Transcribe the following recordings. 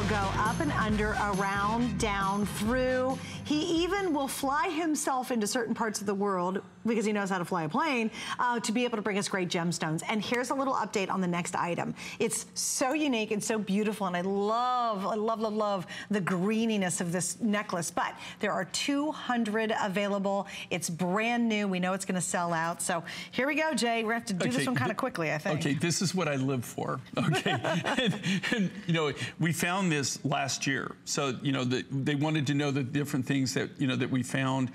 go up and under, around, down, through. He even will fly himself into certain parts of the world because he knows how to fly a plane to be able to bring us great gemstones. And here's a little update on the next item. It's so unique and so beautiful, and I love, love, love, love the greeniness of this necklace. But there are 200 available. It's brand new. We know it's going to sell out. So here we go, Jay. We're going to have to do this one kind of quickly, I think. Okay, this is what I live for. Okay, and you know, we found this last year. So you know, they wanted to know the different things that that we found.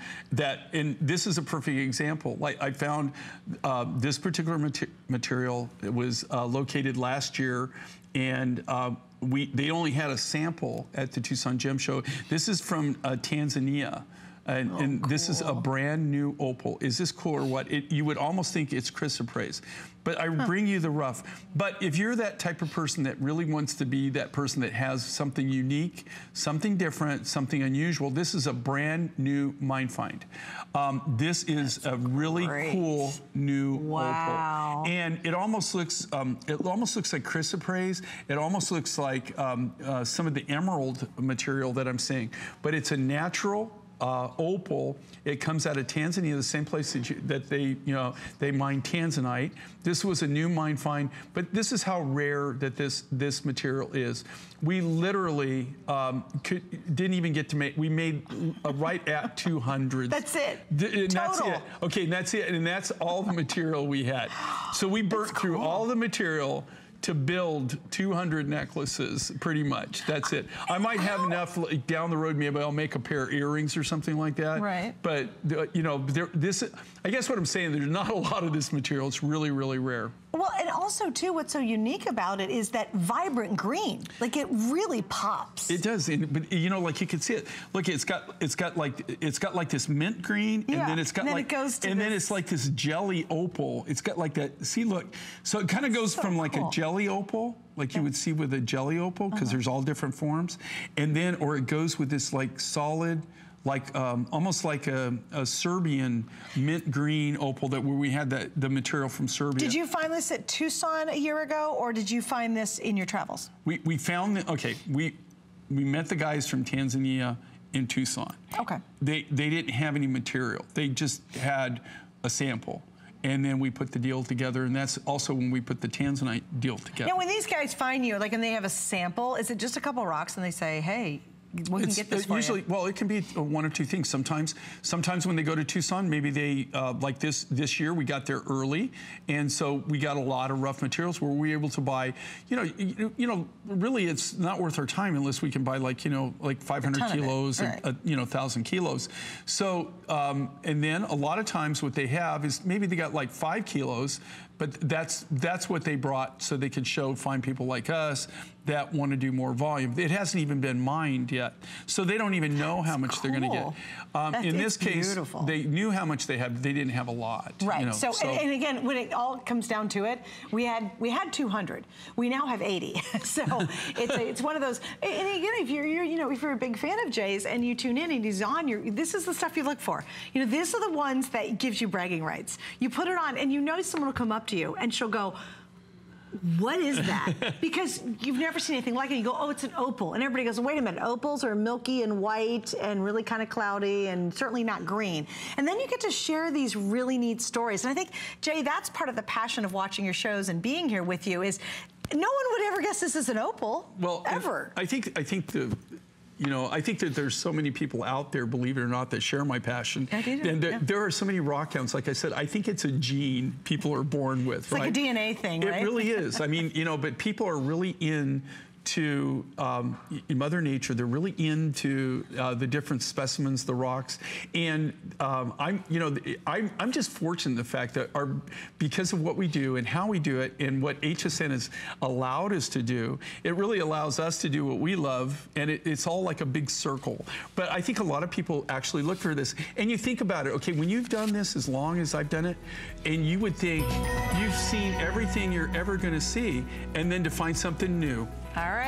And this is a perfect example. Like I found this particular material. It was located last year, and they only had a sample at the Tucson Gem Show. This is from Tanzania. And cool. This is a brand new opal. Is this cool or what? You would almost think it's chrysoprase. But I bring you the rough. But if you're that type of person that really wants to be that person that has something unique, something different, something unusual, this is a brand new mine find. This is a really cool new opal. And it almost looks like chrysoprase. It almost looks like some of the emerald material that I'm seeing. But it's a natural opal. It comes out of Tanzania, the same place that they mine Tanzanite. This was a new mine find, but this is how rare that this material is. We literally didn't even get to make. We made right at 200. That's it. And total. that's it. Okay, and that's it, and that's all the material we had. So we burnt through all the material to build 200 necklaces, pretty much. That's it. I might have enough like, down the road. Maybe I'll make a pair of earrings or something like that. Right. But you know, I guess what I'm saying, there's not a lot of this material. It's really, really rare. Well, and also too, what's so unique about it is that vibrant green. Like it really pops. It does, but you know, like you can see it. Look, it's got like this mint green, and then it's got like, and then it's like this jelly opal. It's got like that. See, look, so it kind of goes from like a jelly opal, like you would see with a jelly opal, because there's all different forms, and then or it goes with this like solid, like almost like a Serbian mint green opal where we had the material from Serbia. Did you find this at Tucson a year ago, or did you find this in your travels? We found okay. We met the guys from Tanzania in Tucson. Okay. They didn't have any material. They just had a sample. And then we put the deal together, and that's also when we put the Tanzanite deal together. Now, when these guys find you, like, and they have a sample, is it just a couple rocks, and they say, hey, we can get this for usually, you? well, it can be one of two things. Sometimes when they go to Tucson, maybe they, like this year, we got there early, and so we got a lot of rough materials where we were able to buy, you know, really it's not worth our time unless we can buy like 500 kilos, right. 1,000 kilos. So, and then a lot of times what they have is maybe they got like 5 kilos, but that's what they brought so they could find people like us that want to do more volume. It hasn't even been mined yet, so they don't even know how much they're going to get. In this case, they knew how much they had. They didn't have a lot. Right. You know, so and again, when it all comes down to it, we had 200. We now have 80. So it's one of those. And again, if you're a big fan of Jay's and you tune in and he's on, this is the stuff you look for. You know, these are the ones that gives you bragging rights. You put it on, and you know someone will come up to you and she'll go, what is that? Because you've never seen anything like it. You go, oh, it's an opal. And everybody goes, wait a minute, opals are milky and white and really kind of cloudy and certainly not green. And then you get to share these really neat stories. And I think, Jay, that's part of the passion of watching your shows and being here with you is no one would ever guess this is an opal, ever. I think that there's so many people out there, believe it or not, that share my passion. I do. And there are so many rock hounds. Like I said, I think it's a gene people are born with. It's like a DNA thing, right? It really is. I mean, but people are really into Mother Nature. They're really into the different specimens, the rocks, and I'm just fortunate the fact that because of what we do and how we do it and what HSN has allowed us to do, it really allows us to do what we love, and it's all like a big circle. But I think a lot of people actually look for this, and you think about it. Okay, when you've done this as long as I've done it, and you would think you've seen everything you're ever going to see, and then to find something new. All right.